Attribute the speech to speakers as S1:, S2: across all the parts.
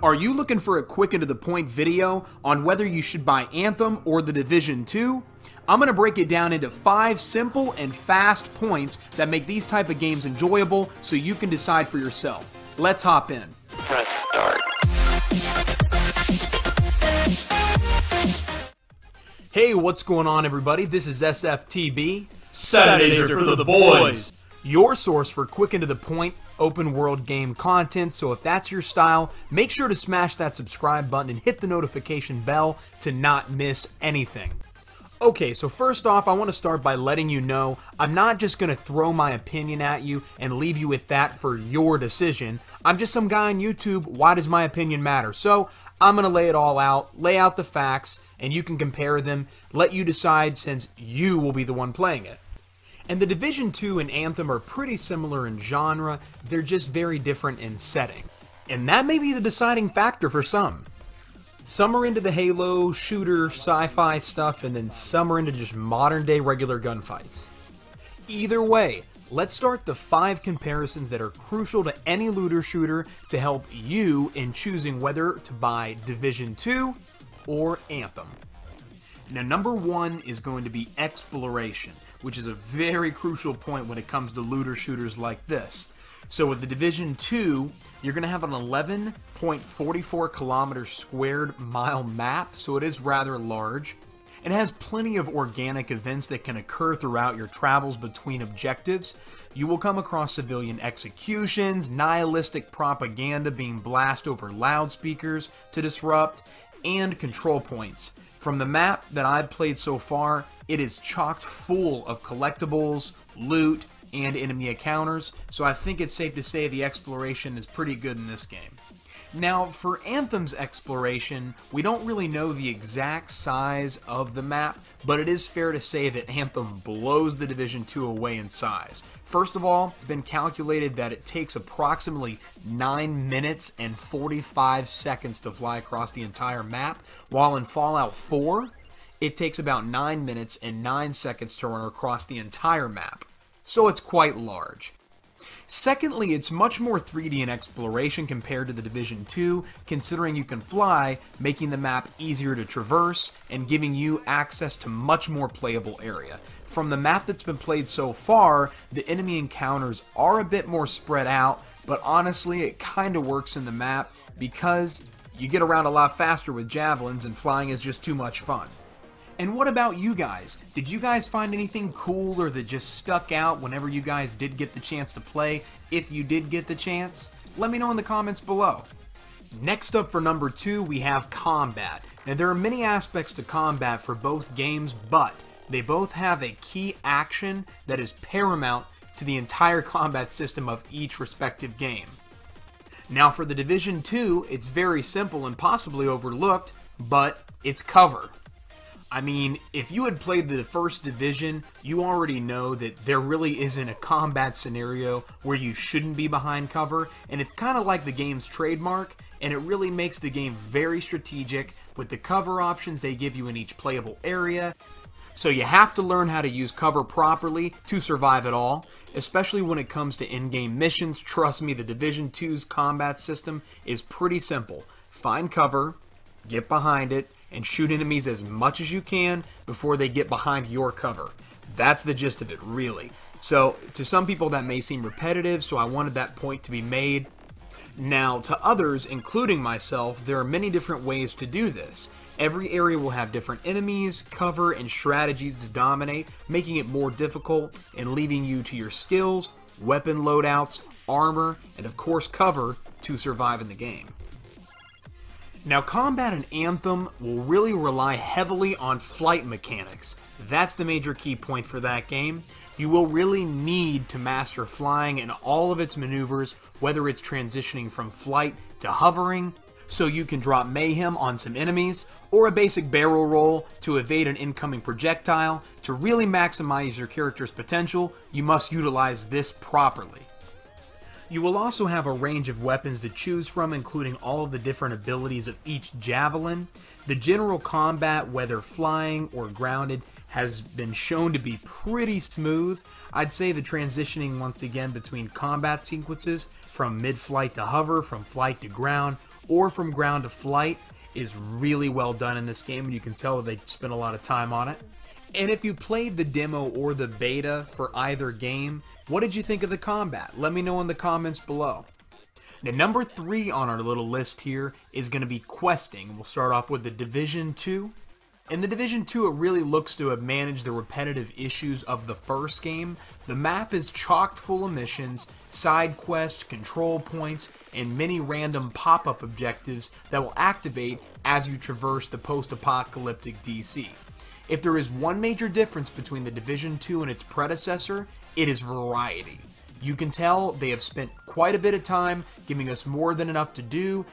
S1: Are you looking for a quick and to the point video on whether you should buy Anthem or The Division 2? I'm going to break it down into 5 simple and fast points that make these type of games enjoyable so you can decide for yourself. Let's hop in.
S2: Press start.
S1: Hey, what's going on everybody? This is SFTB.
S3: Saturdays are for the boys.
S1: Your source for quick and to the point open world game content. So if that's your style, make sure to smash that subscribe button and hit the notification bell to not miss anything. Okay, so first off, I want to start by letting you know I'm not just going to throw my opinion at you and leave you with that for your decision. I'm just some guy on YouTube. Why does my opinion matter? So I'm going to lay it all out, lay out the facts, and you can compare them, let you decide since you will be the one playing it. And The Division 2 and Anthem are pretty similar in genre, they're just very different in setting. And that may be the deciding factor for some. Some are into the Halo, shooter, sci-fi stuff, and then some are into just modern day regular gunfights. Either way, let's start the 5 comparisons that are crucial to any looter shooter to help you in choosing whether to buy Division 2 or Anthem. Now, number 1 is going to be exploration, which is a very crucial point when it comes to looter shooters like this. So with the Division 2, you're going to have an 11.44 kilometer squared mile map, so it is rather large. It has plenty of organic events that can occur throughout your travels between objectives. You will come across civilian executions, nihilistic propaganda being blasted over loudspeakers to disrupt, and control points. From the map that I've played so far, it is chocked full of collectibles, loot, and enemy encounters, so I think it's safe to say the exploration is pretty good in this game. Now, for Anthem's exploration, we don't really know the exact size of the map, but it is fair to say that Anthem blows the Division 2 away in size. First of all, it's been calculated that it takes approximately 9 minutes and 45 seconds to fly across the entire map, while in Fallout 4, it takes about 9 minutes and 9 seconds to run across the entire map. So it's quite large. Secondly, it's much more 3D in exploration compared to the Division 2, considering you can fly, making the map easier to traverse, and giving you access to much more playable area. From the map that's been played so far, the enemy encounters are a bit more spread out, but honestly, it kinda works in the map because you get around a lot faster with javelins and flying is just too much fun. And what about you guys? Did you guys find anything cool or that just stuck out whenever you guys did get the chance to play? If you did get the chance, let me know in the comments below. Next up for number 2, we have combat. Now there are many aspects to combat for both games, but they both have a key action that is paramount to the entire combat system of each respective game. Now for the Division 2, it's very simple and possibly overlooked, but it's cover. I mean, if you had played the first Division, you already know that there really isn't a combat scenario where you shouldn't be behind cover, and it's kind of like the game's trademark, and it really makes the game very strategic with the cover options they give you in each playable area. So you have to learn how to use cover properly to survive it all, especially when it comes to in-game missions. Trust me, the Division 2's combat system is pretty simple. Find cover, get behind it, and shoot enemies as much as you can before they get behind your cover. That's the gist of it, really. So, to some people that may seem repetitive, so I wanted that point to be made. Now, to others, including myself, there are many different ways to do this. Every area will have different enemies, cover, and strategies to dominate, making it more difficult and leaving you to your skills, weapon loadouts, armor, and of course cover to survive in the game. Now, combat in Anthem will really rely heavily on flight mechanics. That's the major key point for that game. You will really need to master flying and all of its maneuvers, whether it's transitioning from flight to hovering, so you can drop mayhem on some enemies, or a basic barrel roll to evade an incoming projectile. To really maximize your character's potential, you must utilize this properly. You will also have a range of weapons to choose from, including all of the different abilities of each javelin. The general combat, whether flying or grounded, has been shown to be pretty smooth. I'd say the transitioning once again between combat sequences from mid-flight to hover, from flight to ground, or from ground to flight is really well done in this game, and you can tell they spent a lot of time on it. And if you played the demo or the beta for either game, what did you think of the combat? Let me know in the comments below. Now, number 3 on our little list here is going to be questing. We'll start off with the Division 2. In the Division 2, it really looks to have managed the repetitive issues of the first game. The map is chock full of missions, side quests, control points, and many random pop-up objectives that will activate as you traverse the post-apocalyptic DC. If there is one major difference between the Division 2 and its predecessor, it is variety. You can tell they have spent quite a bit of time giving us more than enough to do,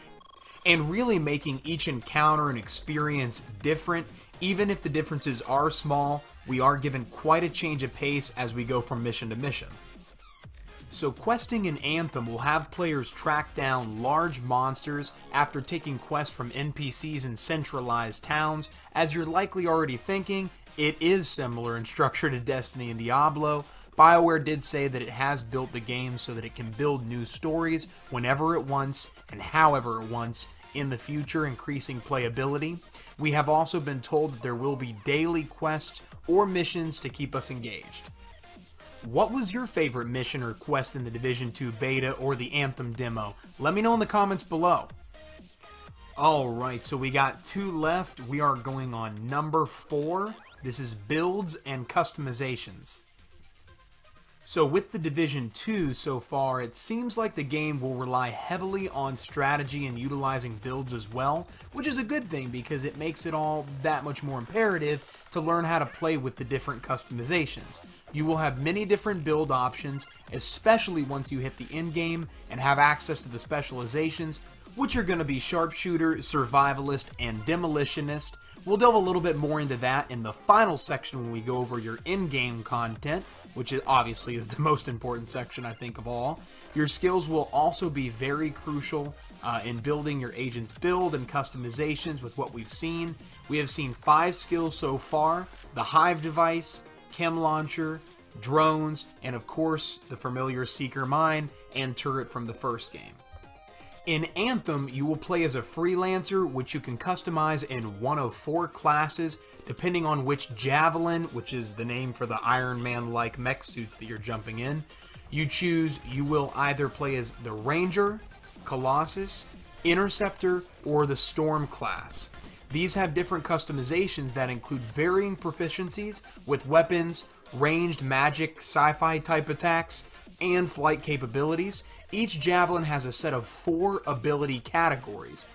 S1: and really making each encounter and experience different. Even if the differences are small, we are given quite a change of pace as we go from mission to mission. So questing in Anthem will have players track down large monsters after taking quests from NPCs in centralized towns. As you're likely already thinking, it is similar in structure to Destiny and Diablo. BioWare did say that it has built the game so that it can build new stories whenever it wants and however it wants in the future, increasing playability. We have also been told that there will be daily quests or missions to keep us engaged. What was your favorite mission or quest in the Division 2 beta or the Anthem demo? Let me know in the comments below. Alright, so we got 2 left. We are going on number 4. This is builds and customizations. So with the Division 2 so far, it seems like the game will rely heavily on strategy and utilizing builds as well, which is a good thing because it makes it all that much more imperative to learn how to play with the different customizations. You will have many different build options, especially once you hit the end game and have access to the specializations, which are going to be Sharpshooter, Survivalist, and Demolitionist. We'll delve a little bit more into that in the final section when we go over your in-game content, which obviously is the most important section, I think, of all. Your skills will also be very crucial in building your agent's build and customizations with what we've seen. We have seen 5 skills so far: the Hive device, Chem Launcher, drones, and of course the familiar Seeker Mine and turret from the first game. In Anthem, you will play as a freelancer, which you can customize in one of 4 classes, depending on which Javelin, which is the name for the Iron Man-like mech suits that you're jumping in, you choose. You will either play as the Ranger, Colossus, Interceptor, or the Storm class. These have different customizations that include varying proficiencies with weapons, ranged magic, sci-fi type attacks, and flight capabilities. Each Javelin has a set of 4 ability categories,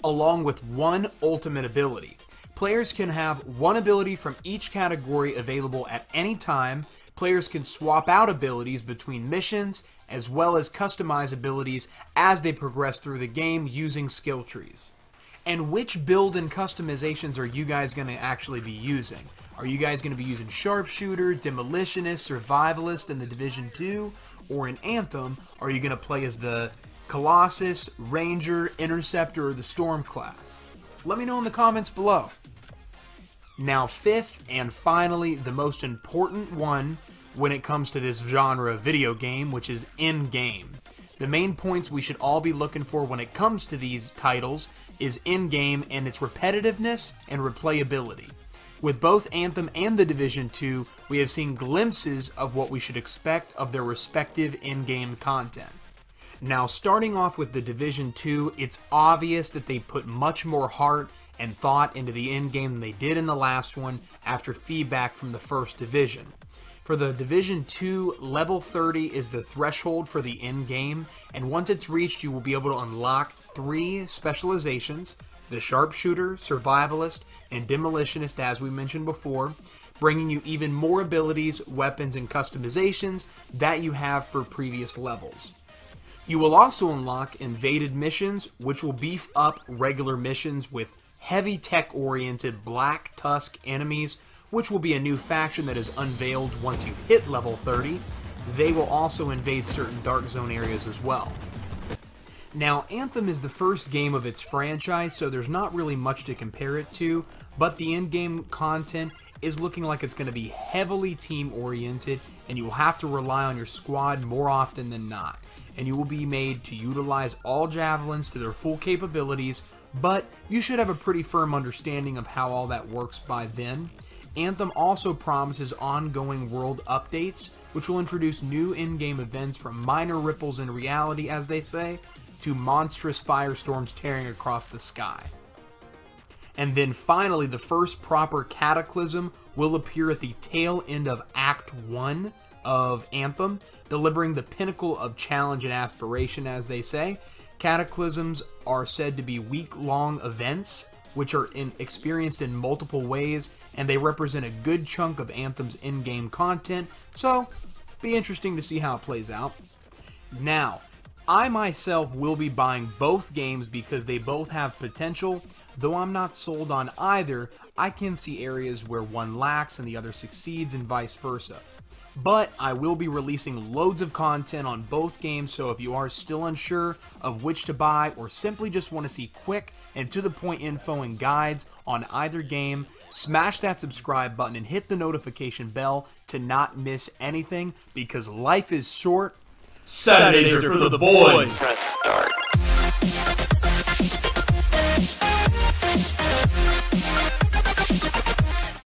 S1: along with 1 ultimate ability. Players can have 1 ability from each category available at any time. Players can swap out abilities between missions, as well as customize abilities as they progress through the game using skill trees. And which build and customizations are you guys going to actually be using? Are you guys going to be using Sharpshooter, Demolitionist, Survivalist in the Division 2? Or in Anthem, are you going to play as the Colossus, Ranger, Interceptor, or the Storm class? Let me know in the comments below. Now, 5th and finally, the most important one when it comes to this genre of video game, which is in-game. The main points we should all be looking for when it comes to these titles is in-game and its repetitiveness and replayability. With both Anthem and the Division 2, we have seen glimpses of what we should expect of their respective in-game content. Now, starting off with the Division 2, it's obvious that they put much more heart and thought into the in-game than they did in the last one after feedback from the first Division. For the Division 2, level 30 is the threshold for the in-game, and once it's reached, you will be able to unlock 3 specializations: the Sharpshooter, Survivalist, and Demolitionist, as we mentioned before, bringing you even more abilities, weapons, and customizations that you have for previous levels. You will also unlock invaded missions, which will beef up regular missions with heavy tech-oriented Black Tusk enemies, which will be a new faction that is unveiled once you hit level 30. They will also invade certain Dark Zone areas as well. Now, Anthem is the first game of its franchise, so there's not really much to compare it to, but the in-game content is looking like it's going to be heavily team-oriented, and you will have to rely on your squad more often than not. And you will be made to utilize all javelins to their full capabilities, but you should have a pretty firm understanding of how all that works by then. Anthem also promises ongoing world updates, which will introduce new in-game events from minor ripples in reality, as they say, to monstrous firestorms tearing across the sky. And then finally, the first proper Cataclysm will appear at the tail end of Act 1 of Anthem, delivering the pinnacle of challenge and aspiration, as they say. Cataclysms are said to be week-long events, which are experienced in multiple ways, and they represent a good chunk of Anthem's in-game content, so be interesting to see how it plays out. Now, I myself will be buying both games because they both have potential. Though I'm not sold on either, I can see areas where one lacks and the other succeeds and vice versa. But I will be releasing loads of content on both games, so if you are still unsure of which to buy or simply just want to see quick and to the point info and guides on either game, smash that subscribe button and hit the notification bell to not miss anything, because life is short.
S3: Saturdays are for the boys.
S2: Press start.